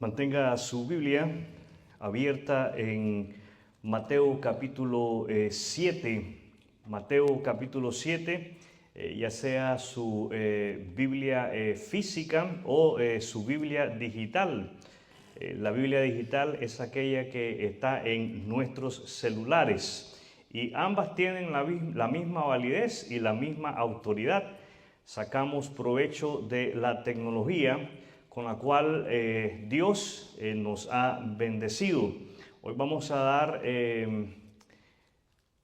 Mantenga su Biblia abierta en Mateo capítulo 7. Mateo capítulo 7, ya sea su Biblia física o su Biblia digital. La Biblia digital es aquella que está en nuestros celulares y ambas tienen la misma validez y la misma autoridad. Sacamos provecho de la tecnología con la cual Dios nos ha bendecido. Hoy vamos a dar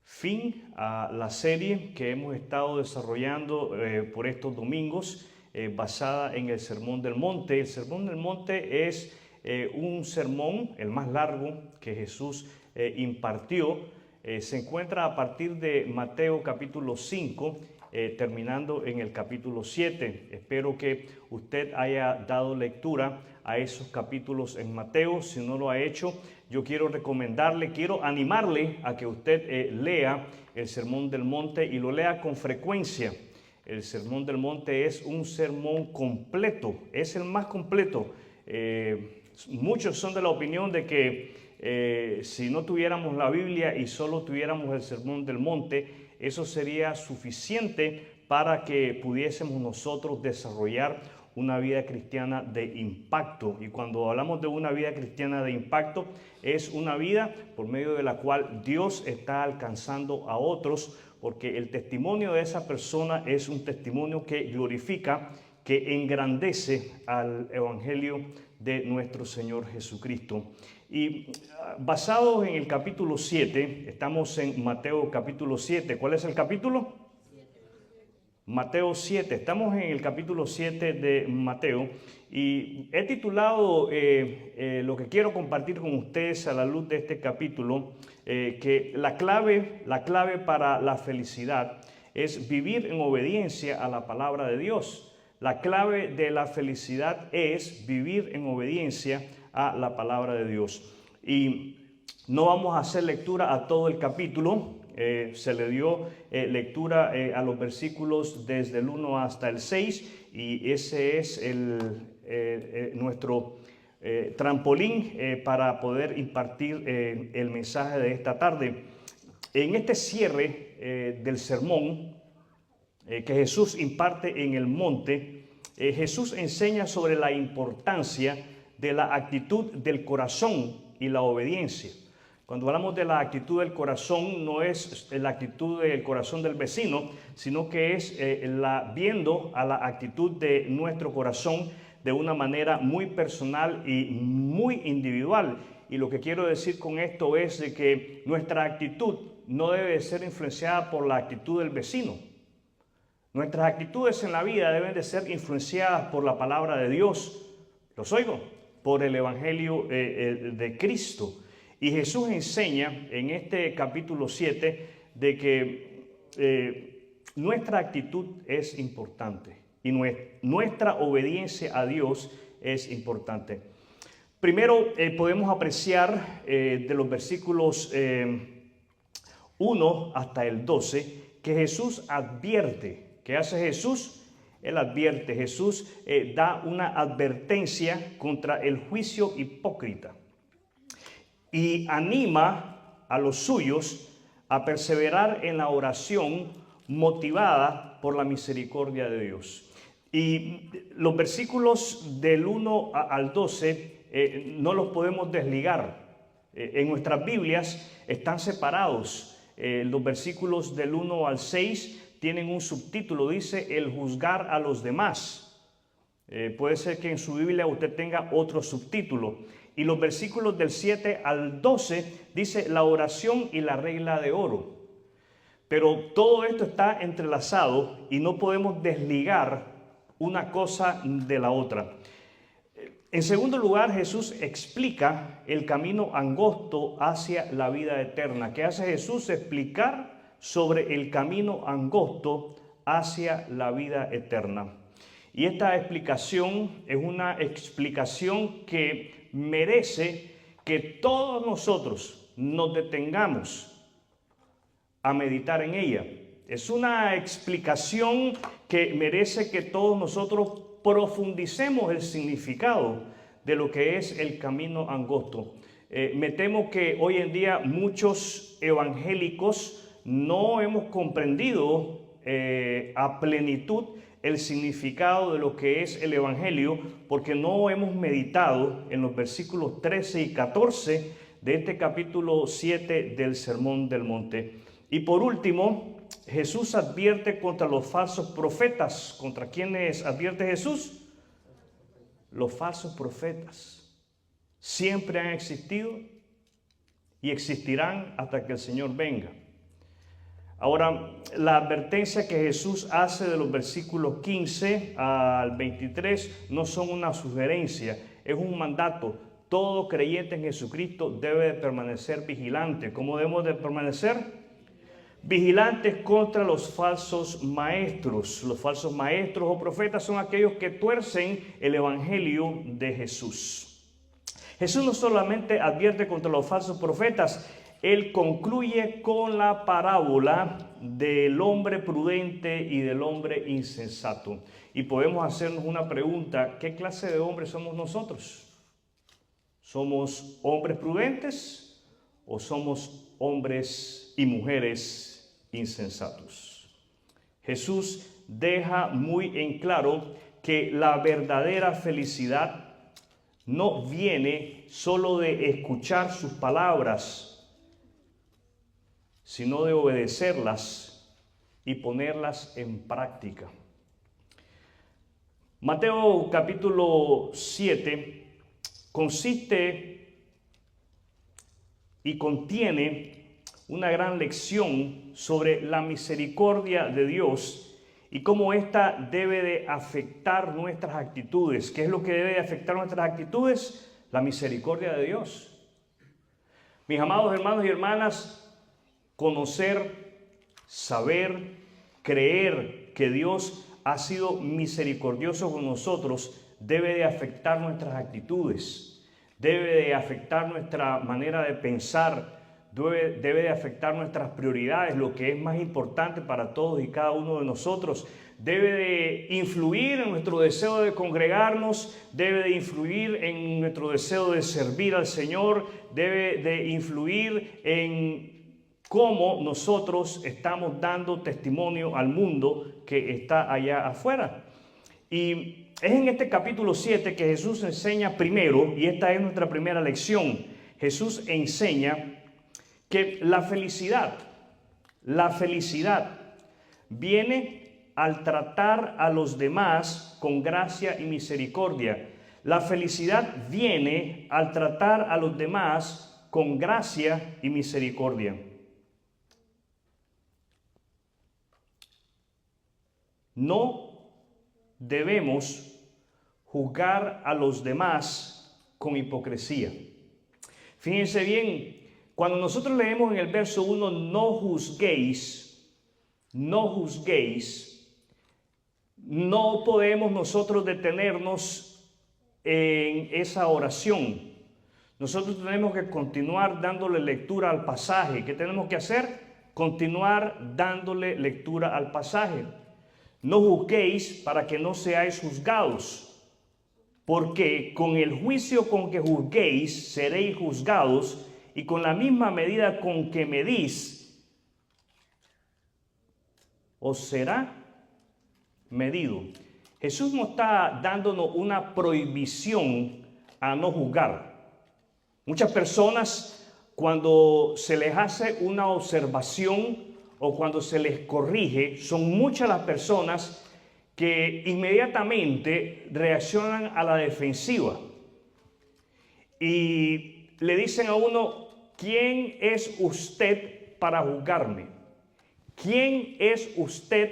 fin a la serie que hemos estado desarrollando por estos domingos basada en el Sermón del Monte. El Sermón del Monte es un sermón, el más largo que Jesús impartió. Se encuentra a partir de Mateo capítulo 5, terminando en el capítulo 7. Espero que usted haya dado lectura a esos capítulos en Mateo. Si no lo ha hecho, yo quiero recomendarle, quiero animarle a que usted lea el Sermón del Monte y lo lea con frecuencia. El Sermón del Monte es un sermón completo, es el más completo. Muchos son de la opinión de que si no tuviéramos la Biblia y solo tuviéramos el Sermón del Monte, eso sería suficiente para que pudiésemos nosotros desarrollar una vida cristiana de impacto. Y cuando hablamos de una vida cristiana de impacto, es una vida por medio de la cual Dios está alcanzando a otros, porque el testimonio de esa persona es un testimonio que glorifica, que engrandece al Evangelio de nuestro Señor Jesucristo. Y basados en el capítulo 7, estamos en Mateo capítulo 7. ¿Cuál es el capítulo? Mateo 7. Estamos en el capítulo 7 de Mateo y he titulado lo que quiero compartir con ustedes a la luz de este capítulo, que la clave para la felicidad es vivir en obediencia a la palabra de Dios. La clave de la felicidad es vivir en obediencia a la palabra de Dios. Y no vamos a hacer lectura a todo el capítulo. Se le dio lectura a los versículos desde el 1 hasta el 6 y ese es nuestro trampolín para poder impartir el mensaje de esta tarde. En este cierre del sermón que Jesús imparte en el monte, Jesús enseña sobre la importancia de la actitud del corazón y la obediencia. Cuando hablamos de la actitud del corazón, no es la actitud del corazón del vecino, sino que es viendo a la actitud de nuestro corazón de una manera muy personal y muy individual. Y lo que quiero decir con esto es de que nuestra actitud no debe ser influenciada por la actitud del vecino. Nuestras actitudes en la vida deben de ser influenciadas por la palabra de Dios. ¿Los oigo? Por el Evangelio de Cristo. Y Jesús enseña en este capítulo 7 de que nuestra actitud es importante y nuestra obediencia a Dios es importante. Primero podemos apreciar de los versículos 1 hasta el 12 que Jesús advierte. ¿Qué hace Jesús? Él advierte, Jesús da una advertencia contra el juicio hipócrita y anima a los suyos a perseverar en la oración motivada por la misericordia de Dios. Y los versículos del 1 al 12 no los podemos desligar. En nuestras Biblias están separados. Los versículos del 1 al 6 tienen un subtítulo, dice el juzgar a los demás. Puede ser que en su Biblia usted tenga otro subtítulo. Y los versículos del 7 al 12 dice la oración y la regla de oro. Pero todo esto está entrelazado y no podemos desligar una cosa de la otra. En segundo lugar, Jesús explica el camino angosto hacia la vida eterna. ¿Qué hace Jesús? Explicar sobre el camino angosto hacia la vida eterna. Y esta explicación es una explicación que merece que todos nosotros nos detengamos a meditar en ella. Es una explicación que merece que todos nosotros profundicemos el significado de lo que es el camino angosto. Me temo que hoy en día muchos evangélicos no hemos comprendido a plenitud el significado de lo que es el evangelio, porque no hemos meditado en los versículos 13 y 14 de este capítulo 7 del Sermón del Monte. Y por último, Jesús advierte contra los falsos profetas. ¿Contra quiénes advierte Jesús? Los falsos profetas. Siempre han existido y existirán hasta que el Señor venga. Ahora, la advertencia que Jesús hace de los versículos 15 al 23 no son una sugerencia, es un mandato. Todo creyente en Jesucristo debe de permanecer vigilante. ¿Cómo debemos de permanecer? Vigilantes contra los falsos maestros. Los falsos maestros o profetas son aquellos que tuercen el evangelio de Jesús. Jesús no solamente advierte contra los falsos profetas, Él concluye con la parábola del hombre prudente y del hombre insensato. Y podemos hacernos una pregunta: ¿qué clase de hombres somos nosotros? ¿Somos hombres prudentes o somos hombres y mujeres insensatos? Jesús deja muy en claro que la verdadera felicidad no viene solo de escuchar sus palabras, sino de obedecerlas y ponerlas en práctica. Mateo capítulo 7 consiste y contiene una gran lección sobre la misericordia de Dios y cómo ésta debe de afectar nuestras actitudes. ¿Qué es lo que debe de afectar nuestras actitudes? La misericordia de Dios. Mis amados hermanos y hermanas, conocer, saber, creer que Dios ha sido misericordioso con nosotros debe de afectar nuestras actitudes, debe de afectar nuestra manera de pensar, debe de afectar nuestras prioridades, lo que es más importante para todos y cada uno de nosotros. Debe de influir en nuestro deseo de congregarnos, debe de influir en nuestro deseo de servir al Señor, debe de influir en cómo nosotros estamos dando testimonio al mundo que está allá afuera. Y es en este capítulo 7 que Jesús enseña primero, y esta es nuestra primera lección. Jesús enseña que la felicidad viene al tratar a los demás con gracia y misericordia. La felicidad viene al tratar a los demás con gracia y misericordia. No debemos juzgar a los demás con hipocresía. Fíjense bien, cuando nosotros leemos en el verso 1, no juzguéis, no podemos nosotros detenernos en esa oración. Nosotros tenemos que continuar dándole lectura al pasaje. ¿Qué tenemos que hacer? Continuar dándole lectura al pasaje. No juzguéis para que no seáis juzgados, porque con el juicio con que juzguéis seréis juzgados, y con la misma medida con que medís, os será medido. Jesús no está dándonos una prohibición a no juzgar. Muchas personas, cuando se les hace una observación o cuando se les corrige, son muchas las personas que inmediatamente reaccionan a la defensiva y le dicen a uno: ¿quién es usted para juzgarme? ¿Quién es usted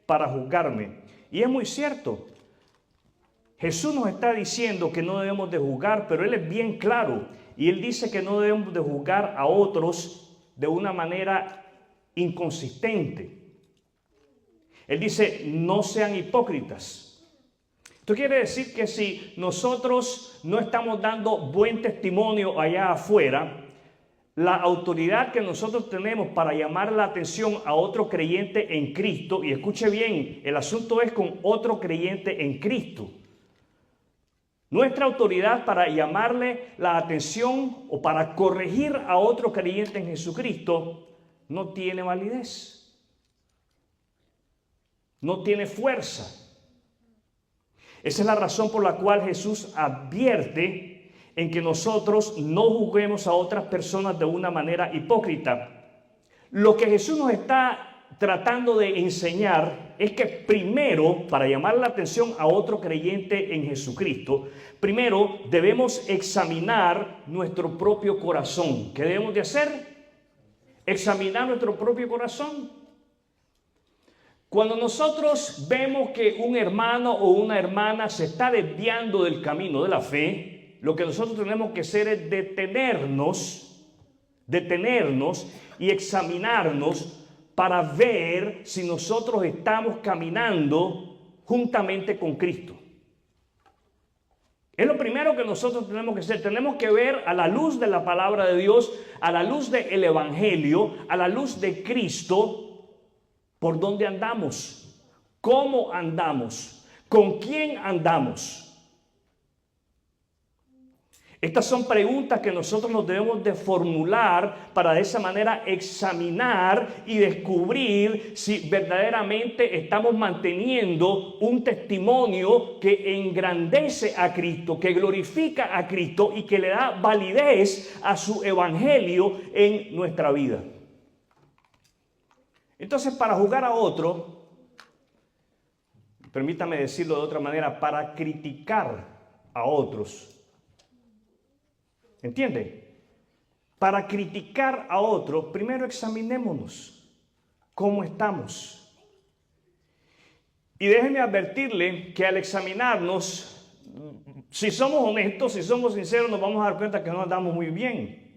para juzgarme? Y es muy cierto. Jesús nos está diciendo que no debemos de juzgar, pero Él es bien claro. Y Él dice que no debemos de juzgar a otros de una manera inconsistente. Él dice: no sean hipócritas. Esto quiere decir que si nosotros no estamos dando buen testimonio allá afuera, la autoridad que nosotros tenemos para llamar la atención a otro creyente en Cristo, y escuche bien, el asunto es con otro creyente en Cristo. Nuestra autoridad para llamarle la atención o para corregir a otro creyente en Jesucristo no tiene validez, no tiene fuerza. Esa es la razón por la cual Jesús advierte en que nosotros no juzguemos a otras personas de una manera hipócrita. Lo que Jesús nos está tratando de enseñar es que primero, para llamar la atención a otro creyente en Jesucristo, primero debemos examinar nuestro propio corazón. ¿Qué debemos de hacer? Examinar nuestro propio corazón. Cuando nosotros vemos que un hermano o una hermana se está desviando del camino de la fe, lo que nosotros tenemos que hacer es detenernos y examinarnos para ver si nosotros estamos caminando juntamente con Cristo. Es lo primero que nosotros tenemos que hacer. Tenemos que ver a la luz de la palabra de Dios, a la luz del Evangelio, a la luz de Cristo, por dónde andamos, cómo andamos, con quién andamos. Estas son preguntas que nosotros nos debemos de formular para de esa manera examinar y descubrir si verdaderamente estamos manteniendo un testimonio que engrandece a Cristo, que glorifica a Cristo y que le da validez a su evangelio en nuestra vida. Entonces, para juzgar a otro, permítame decirlo de otra manera, para criticar a otros, ¿entiende? Para criticar a otro, primero examinémonos cómo estamos. Y déjenme advertirle que al examinarnos, si somos honestos, si somos sinceros, nos vamos a dar cuenta que no andamos muy bien.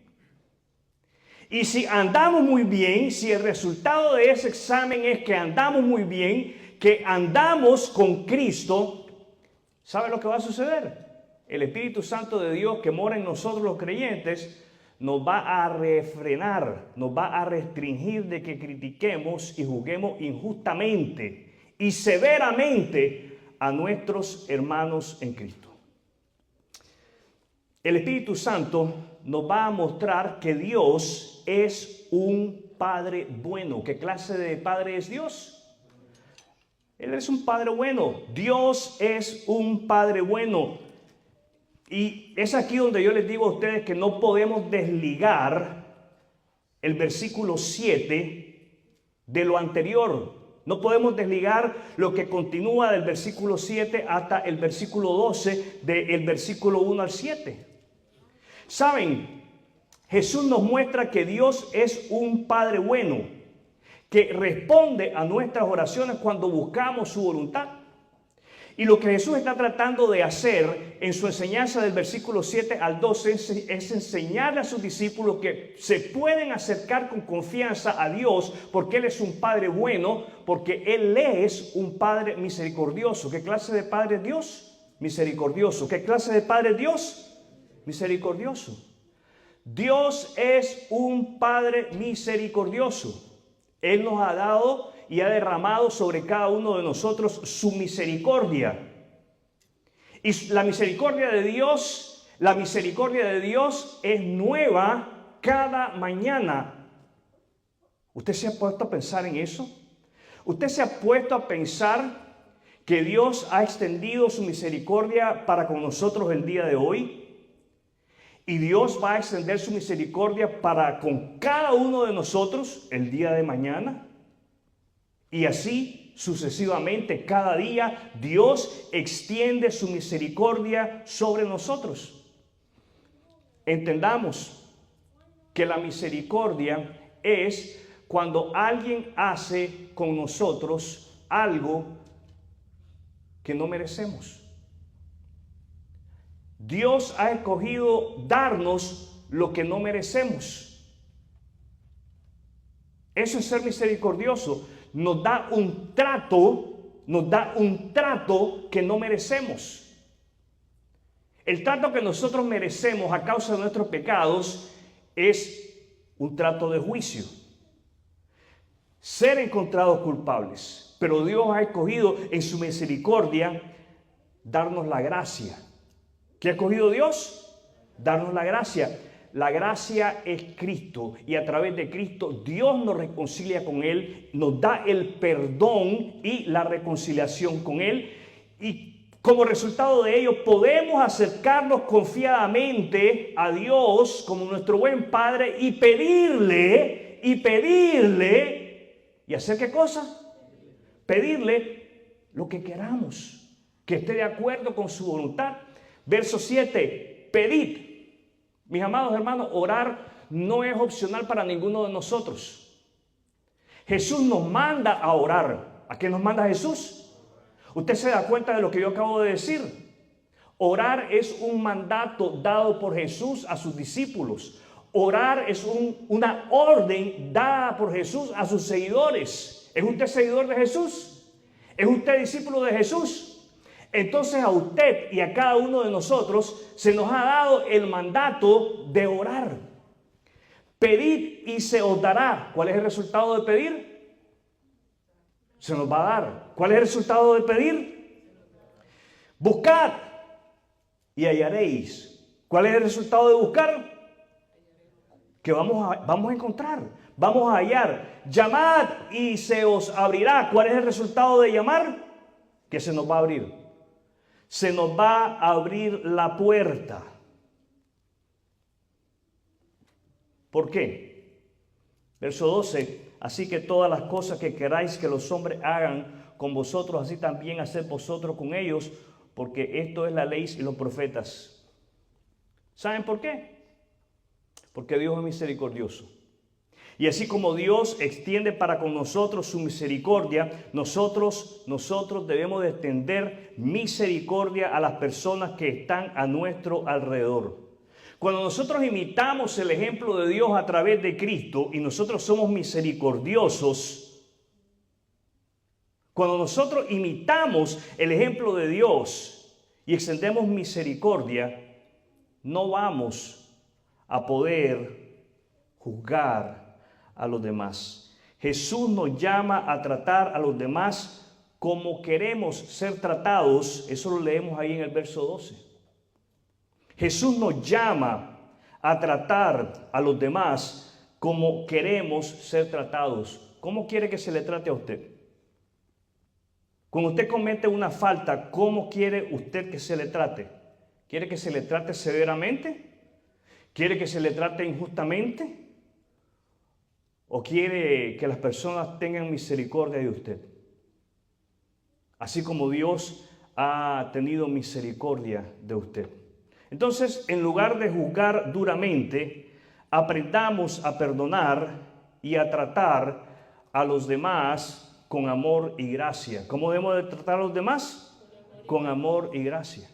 Y si andamos muy bien, si el resultado de ese examen es que andamos muy bien, que andamos con Cristo, ¿sabe lo que va a suceder? El Espíritu Santo de Dios que mora en nosotros los creyentes nos va a refrenar, nos va a restringir de que critiquemos y juzguemos injustamente y severamente a nuestros hermanos en Cristo. El Espíritu Santo nos va a mostrar que Dios es un Padre bueno. ¿Qué clase de Padre es Dios? Él es un Padre bueno. Dios es un Padre bueno. Y es aquí donde yo les digo a ustedes que no podemos desligar el versículo 7 de lo anterior. No podemos desligar lo que continúa del versículo 7 hasta el versículo 12, del versículo 1 al 7. ¿Saben? Jesús nos muestra que Dios es un Padre bueno, que responde a nuestras oraciones cuando buscamos su voluntad. Y lo que Jesús está tratando de hacer en su enseñanza del versículo 7 al 12 es enseñarle a sus discípulos que se pueden acercar con confianza a Dios porque Él es un Padre bueno, porque Él es un Padre misericordioso. ¿Qué clase de Padre es Dios? Misericordioso. ¿Qué clase de Padre es Dios? Misericordioso. Dios es un Padre misericordioso. Él nos ha dado y ha derramado sobre cada uno de nosotros su misericordia. Y la misericordia de Dios es nueva cada mañana. ¿Usted se ha puesto a pensar en eso? ¿Usted se ha puesto a pensar que Dios ha extendido su misericordia para con nosotros el día de hoy? Y Dios va a extender su misericordia para con cada uno de nosotros el día de mañana. Y así sucesivamente, cada día Dios extiende su misericordia sobre nosotros. Entendamos que la misericordia es cuando alguien hace con nosotros algo que no merecemos. Dios ha escogido darnos lo que no merecemos. Eso es ser misericordioso. Nos da un trato que no merecemos. El trato que nosotros merecemos a causa de nuestros pecados es un trato de juicio. Ser encontrados culpables. Pero Dios ha escogido en su misericordia darnos la gracia. ¿Qué ha escogido Dios? Darnos la gracia. La gracia es Cristo y a través de Cristo Dios nos reconcilia con Él, nos da el perdón y la reconciliación con Él, y como resultado de ello podemos acercarnos confiadamente a Dios como nuestro buen Padre y pedirle, ¿y hacer qué cosa? Pedirle lo que queramos, que esté de acuerdo con su voluntad. Verso 7, pedid. Mis amados hermanos, orar no es opcional para ninguno de nosotros. Jesús nos manda a orar. ¿A qué nos manda Jesús? Usted se da cuenta de lo que yo acabo de decir. Orar es un mandato dado por Jesús a sus discípulos. Orar es una orden dada por Jesús a sus seguidores. ¿Es usted seguidor de Jesús? ¿Es usted discípulo de Jesús? Entonces a usted y a cada uno de nosotros se nos ha dado el mandato de orar. Pedid y se os dará. ¿Cuál es el resultado de pedir? Se nos va a dar. ¿Cuál es el resultado de pedir? Buscad y hallaréis. ¿Cuál es el resultado de buscar? Que vamos a encontrar, vamos a hallar. Llamad y se os abrirá. ¿Cuál es el resultado de llamar? Que se nos va a abrir. Se nos va a abrir la puerta. ¿Por qué? Verso 12. Así que todas las cosas que queráis que los hombres hagan con vosotros, así también haced vosotros con ellos, porque esto es la ley y los profetas. ¿Saben por qué? Porque Dios es misericordioso. Y así como Dios extiende para con nosotros su misericordia, nosotros debemos de extender misericordia a las personas que están a nuestro alrededor. Cuando nosotros imitamos el ejemplo de Dios a través de Cristo y nosotros somos misericordiosos, cuando nosotros imitamos el ejemplo de Dios y extendemos misericordia, no vamos a poder juzgar a los demás. Jesús nos llama a tratar a los demás como queremos ser tratados. Eso lo leemos ahí en el verso 12. Jesús nos llama a tratar a los demás como queremos ser tratados. ¿Cómo quiere que se le trate a usted? Cuando usted comete una falta, ¿cómo quiere usted que se le trate? ¿Quiere que se le trate severamente? ¿Quiere que se le trate injustamente? ¿O quiere que las personas tengan misericordia de usted? Así como Dios ha tenido misericordia de usted. Entonces, en lugar de juzgar duramente, aprendamos a perdonar y a tratar a los demás con amor y gracia. ¿Cómo debemos de tratar a los demás? Con amor y gracia.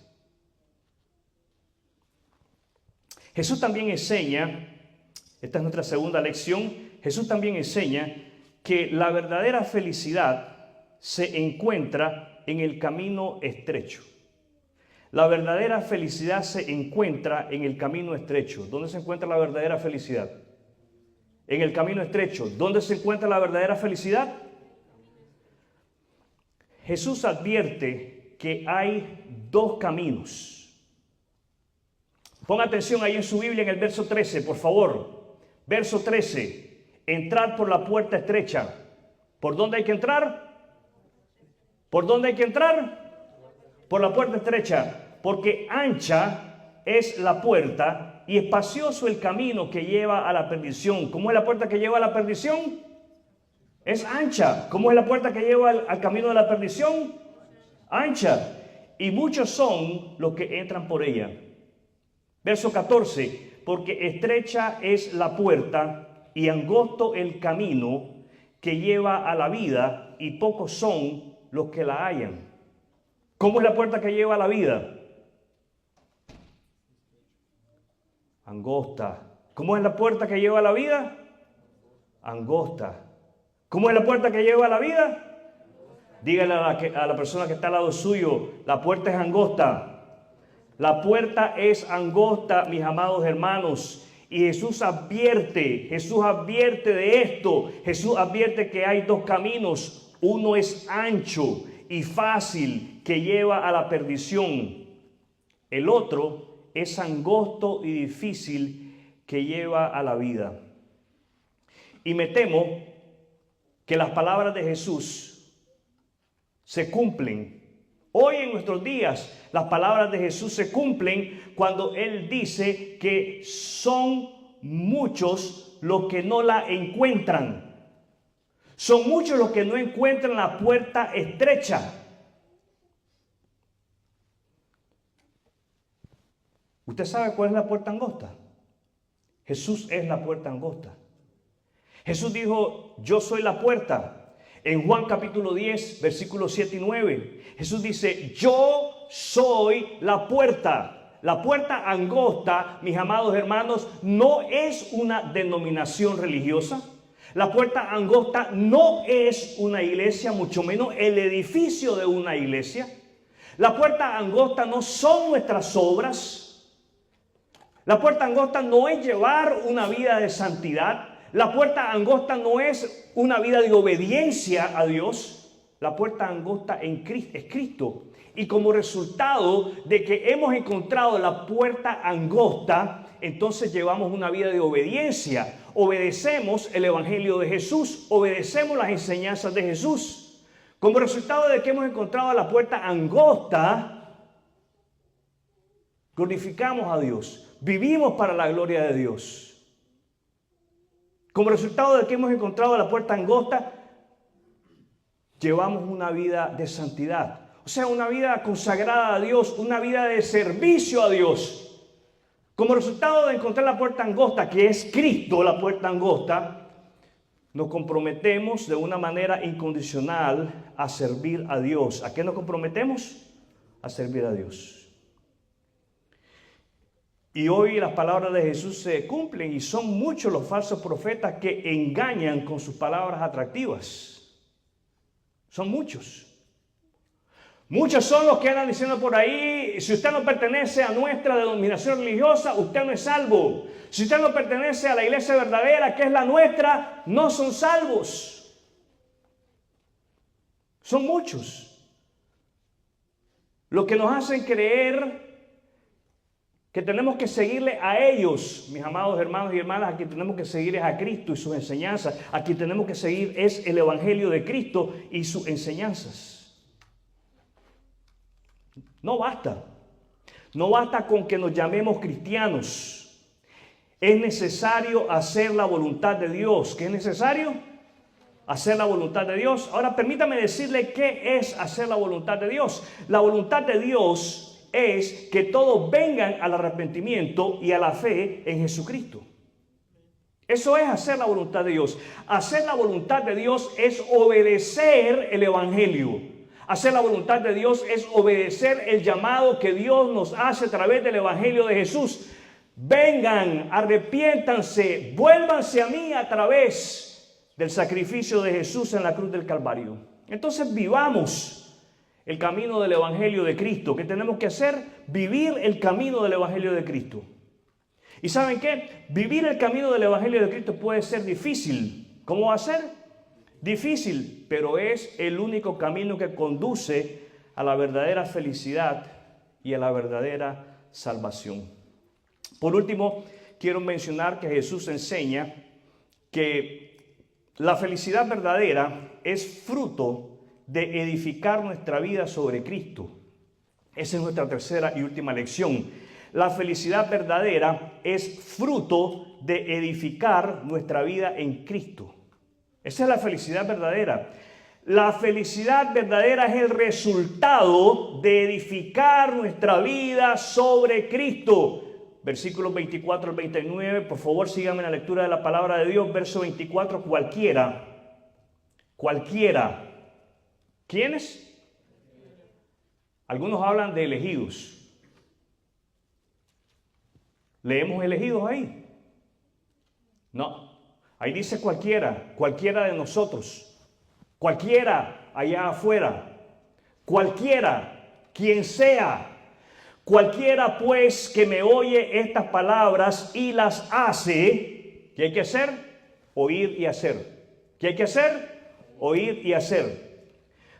Jesús también enseña, esta es nuestra segunda lección, Jesús también enseña que la verdadera felicidad se encuentra en el camino estrecho. La verdadera felicidad se encuentra en el camino estrecho. ¿Dónde se encuentra la verdadera felicidad? En el camino estrecho. ¿Dónde se encuentra la verdadera felicidad? Jesús advierte que hay dos caminos. Ponga atención ahí en su Biblia en el verso 13, por favor. Verso 13. Entrar por la puerta estrecha. ¿Por dónde hay que entrar? ¿Por dónde hay que entrar? Por la puerta estrecha. Porque ancha es la puerta y espacioso el camino que lleva a la perdición. ¿Cómo es la puerta que lleva a la perdición? Es ancha. ¿Cómo es la puerta que lleva al camino de la perdición? Ancha. Y muchos son los que entran por ella. Verso 14. Porque estrecha es la puerta y angosto el camino que lleva a la vida, y pocos son los que la hallan. ¿Cómo es la puerta que lleva a la vida? Angosta. ¿Cómo es la puerta que lleva a la vida? Angosta. ¿Cómo es la puerta que lleva a la vida? Dígale a la persona que está al lado suyo, la puerta es angosta. La puerta es angosta, mis amados hermanos. Y Jesús advierte de esto. Jesús advierte que hay dos caminos. Uno es ancho y fácil, que lleva a la perdición. El otro es angosto y difícil que lleva a la vida. Y me temo que las palabras de Jesús se cumplen. Hoy en nuestros días, las palabras de Jesús se cumplen cuando Él dice que son muchos los que no la encuentran. Son muchos los que no encuentran la puerta estrecha. ¿Usted sabe cuál es la puerta angosta? Jesús es la puerta angosta. Jesús dijo, yo soy la puerta. En Juan capítulo 10, versículos 7 y 9, Jesús dice, yo soy la puerta. La puerta angosta, mis amados hermanos, no es una denominación religiosa. La puerta angosta no es una iglesia, mucho menos el edificio de una iglesia. La puerta angosta no son nuestras obras. La puerta angosta no es llevar una vida de santidad. La puerta angosta no es una vida de obediencia a Dios. La puerta angosta es Cristo. Y como resultado de que hemos encontrado la puerta angosta, entonces llevamos una vida de obediencia. Obedecemos el Evangelio de Jesús. Obedecemos las enseñanzas de Jesús. Como resultado de que hemos encontrado la puerta angosta, glorificamos a Dios. Vivimos para la gloria de Dios. Como resultado de que hemos encontrado la puerta angosta, llevamos una vida de santidad. O sea, una vida consagrada a Dios, una vida de servicio a Dios. Como resultado de encontrar la puerta angosta, que es Cristo, la puerta angosta, nos comprometemos de una manera incondicional a servir a Dios. ¿A qué nos comprometemos? A servir a Dios. Y hoy las palabras de Jesús se cumplen y son muchos los falsos profetas que engañan con sus palabras atractivas. Son muchos. Muchos son los que andan diciendo por ahí, si usted no pertenece a nuestra denominación religiosa, usted no es salvo. Si usted no pertenece a la iglesia verdadera, que es la nuestra, no son salvos. Son muchos. Lo que nos hacen creer que tenemos que seguirle a ellos, mis amados hermanos y hermanas. A quien tenemos que seguir es a Cristo y sus enseñanzas. A quien tenemos que seguir es el Evangelio de Cristo y sus enseñanzas. No basta. No basta con que nos llamemos cristianos. Es necesario hacer la voluntad de Dios. ¿Qué es necesario? Hacer la voluntad de Dios. Ahora permítame decirle qué es hacer la voluntad de Dios. La voluntad de Dios es que todos vengan al arrepentimiento y a la fe en Jesucristo. Eso es hacer la voluntad de Dios. Hacer la voluntad de Dios es obedecer el Evangelio. Hacer la voluntad de Dios es obedecer el llamado que Dios nos hace a través del Evangelio de Jesús. Vengan, arrepiéntanse, vuélvanse a mí a través del sacrificio de Jesús en la cruz del Calvario. Entonces vivamos el camino del Evangelio de Cristo. ¿Qué tenemos que hacer? Vivir el camino del Evangelio de Cristo. ¿Y saben qué? Vivir el camino del Evangelio de Cristo puede ser difícil. ¿Cómo va a ser? Difícil, pero es el único camino que conduce a la verdadera felicidad y a la verdadera salvación. Por último, quiero mencionar que Jesús enseña que la felicidad verdadera es fruto de edificar nuestra vida sobre Cristo. Esa es nuestra tercera y última lección. La felicidad verdadera es fruto de edificar nuestra vida en Cristo. Esa es la felicidad verdadera. La felicidad verdadera es el resultado de edificar nuestra vida sobre Cristo. Versículos 24 al 29, por favor síganme en la lectura de la palabra de Dios. Verso 24, cualquiera. ¿Quiénes? Algunos hablan de elegidos. ¿Leemos elegidos ahí? No. Ahí dice cualquiera de nosotros. Cualquiera allá afuera. Cualquiera, quien sea. Cualquiera pues que me oye estas palabras y las hace. ¿Qué hay que hacer? Oír y hacer. ¿Qué hay que hacer? Oír y hacer.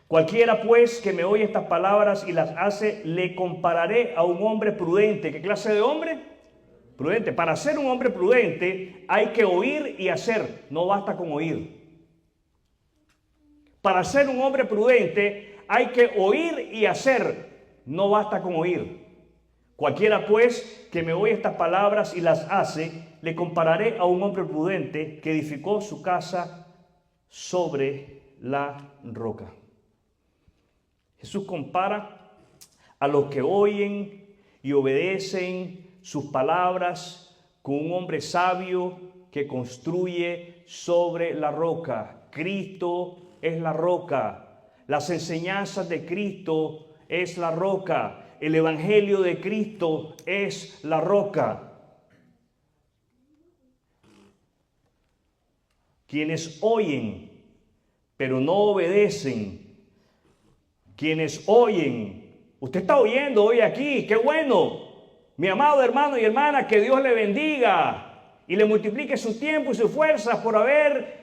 Cualquiera pues que me oye estas palabras y las hace, le compararé a un hombre prudente. ¿Qué clase de hombre? Prudente. Para ser un hombre prudente hay que oír y hacer, no basta con oír. Para ser un hombre prudente hay que oír y hacer, no basta con oír. Cualquiera pues que me oye estas palabras y las hace, le compararé a un hombre prudente que edificó su casa sobre la roca. Jesús compara a los que oyen y obedecen sus palabras con un hombre sabio que construye sobre la roca. Cristo es la roca. Las enseñanzas de Cristo es la roca. El evangelio de Cristo es la roca. Quienes oyen, pero no obedecen. Quienes oyen. Usted está oyendo hoy aquí, qué bueno. Mi amado hermano y hermana, que Dios le bendiga y le multiplique su tiempo y sus fuerzas por haber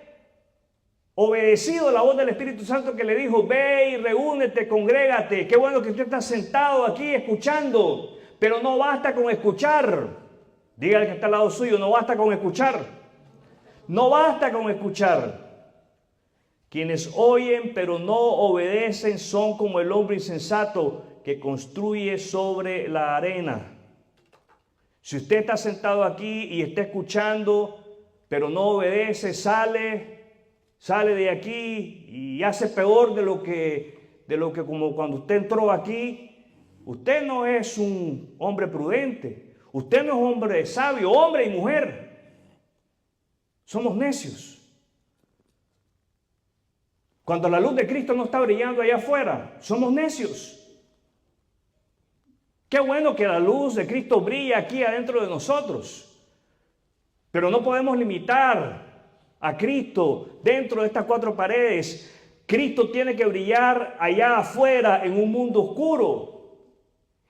obedecido la voz del Espíritu Santo que le dijo, ve y reúnete, congrégate. Qué bueno que usted está sentado aquí escuchando, pero no basta con escuchar. Dígale que está al lado suyo, no basta con escuchar. No basta con escuchar. Quienes oyen pero no obedecen son como el hombre insensato que construye sobre la arena. Si usted está sentado aquí y está escuchando, pero no obedece, sale de aquí y hace peor de lo que como cuando usted entró aquí, usted no es un hombre prudente, usted no es un hombre sabio, hombre y mujer. Somos necios. Cuando la luz de Cristo no está brillando allá afuera, somos necios. Qué bueno que la luz de Cristo brilla aquí adentro de nosotros, pero no podemos limitar a Cristo dentro de estas cuatro paredes. Cristo tiene que brillar allá afuera en un mundo oscuro.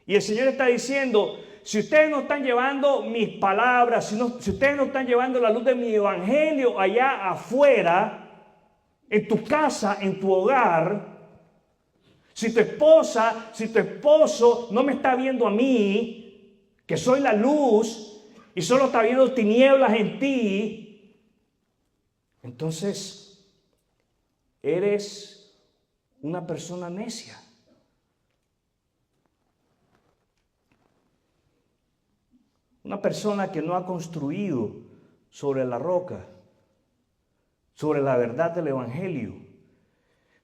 Y el Señor está diciendo, si ustedes no están llevando mis palabras, si ustedes no están llevando la luz de mi evangelio allá afuera, en tu casa, en tu hogar, si tu esposa, si tu esposo no me está viendo a mí, que soy la luz, y solo está viendo tinieblas en ti, entonces eres una persona necia. Una persona que no ha construido sobre la roca, sobre la verdad del evangelio.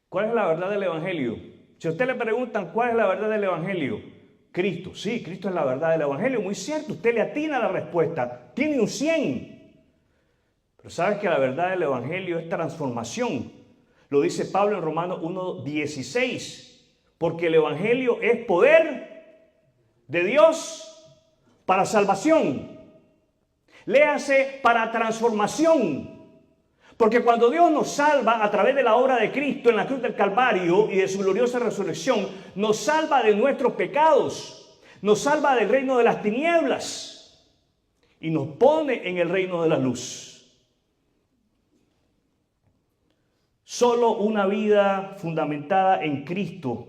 ¿Cuál es la verdad del evangelio? Si a usted le preguntan cuál es la verdad del evangelio, Cristo. Sí, Cristo es la verdad del evangelio. Muy cierto, usted le atina la respuesta. Tiene un 100. Pero sabes que la verdad del evangelio es transformación. Lo dice Pablo en Romanos 1:16. Porque el evangelio es poder de Dios para salvación. Léase para transformación. Porque cuando Dios nos salva a través de la obra de Cristo en la cruz del Calvario y de su gloriosa resurrección, nos salva de nuestros pecados, nos salva del reino de las tinieblas y nos pone en el reino de la luz. Solo una vida fundamentada en Cristo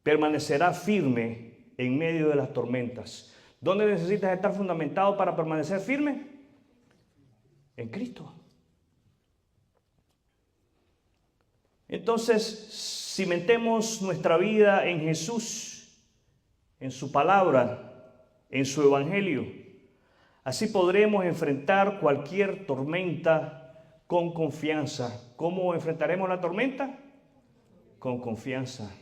permanecerá firme en medio de las tormentas. ¿Dónde necesitas estar fundamentado para permanecer firme? En Cristo. Entonces, cimentemos nuestra vida en Jesús, en su palabra, en su evangelio. Así podremos enfrentar cualquier tormenta con confianza. ¿Cómo enfrentaremos la tormenta? Con confianza.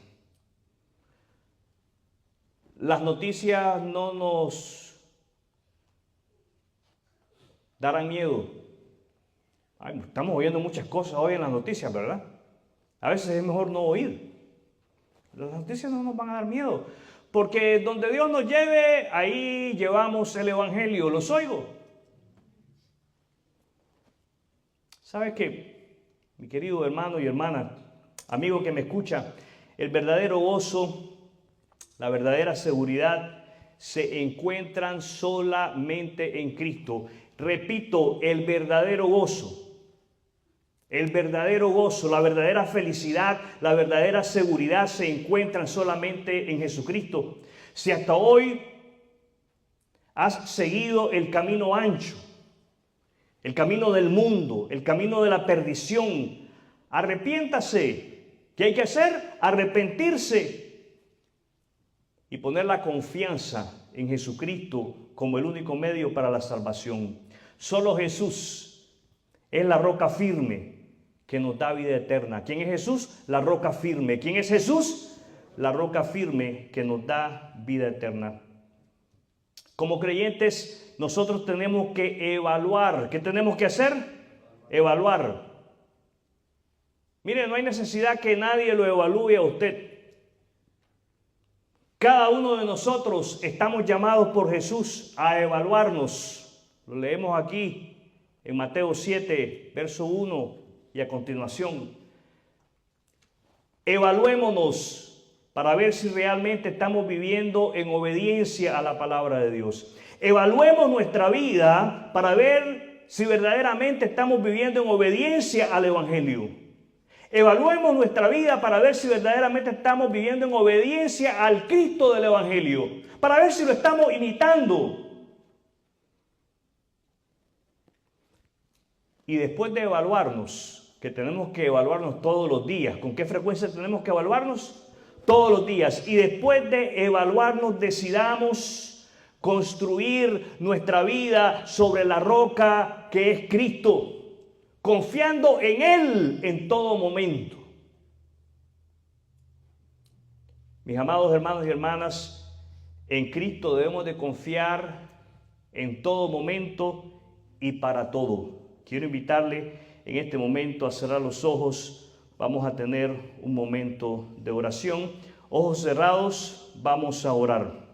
Las noticias no nos darán miedo. Estamos oyendo muchas cosas hoy en las noticias, ¿verdad? A veces es mejor no oír. Las noticias no nos van a dar miedo, porque donde Dios nos lleve, ahí llevamos el evangelio. ¿Los oigo? ¿Sabe qué, mi querido hermano y hermana, amigo que me escucha? El verdadero gozo, la verdadera seguridad se encuentran solamente en Cristo. Repito, el verdadero gozo, El verdadero gozo, la verdadera felicidad, la verdadera seguridad se encuentran solamente en Jesucristo. Si hasta hoy has seguido el camino ancho, el camino del mundo, el camino de la perdición, arrepiéntase. ¿Qué hay que hacer? Arrepentirse y poner la confianza en Jesucristo como el único medio para la salvación. Solo Jesús es la roca firme que nos da vida eterna. ¿Quién es Jesús? La roca firme. ¿Quién es Jesús? La roca firme que nos da vida eterna. Como creyentes, nosotros tenemos que evaluar. ¿Qué tenemos que hacer? Evaluar. Mire, no hay necesidad que nadie lo evalúe a usted. Cada uno de nosotros estamos llamados por Jesús a evaluarnos. Lo leemos aquí en Mateo 7, verso 1 y a continuación. Evaluémonos para ver si realmente estamos viviendo en obediencia a la palabra de Dios. Evaluemos nuestra vida para ver si verdaderamente estamos viviendo en obediencia al Evangelio. Evaluemos nuestra vida para ver si verdaderamente estamos viviendo en obediencia al Cristo del Evangelio, para ver si lo estamos imitando. Y después de evaluarnos, que tenemos que evaluarnos todos los días, ¿con qué frecuencia tenemos que evaluarnos? Todos los días. Y después de evaluarnos, decidamos construir nuestra vida sobre la roca que es Cristo, confiando en Él en todo momento. Mis amados hermanos y hermanas, en Cristo debemos de confiar en todo momento y para todo. Quiero invitarle en este momento a cerrar los ojos. Vamos a tener un momento de oración. Ojos cerrados, vamos a orar.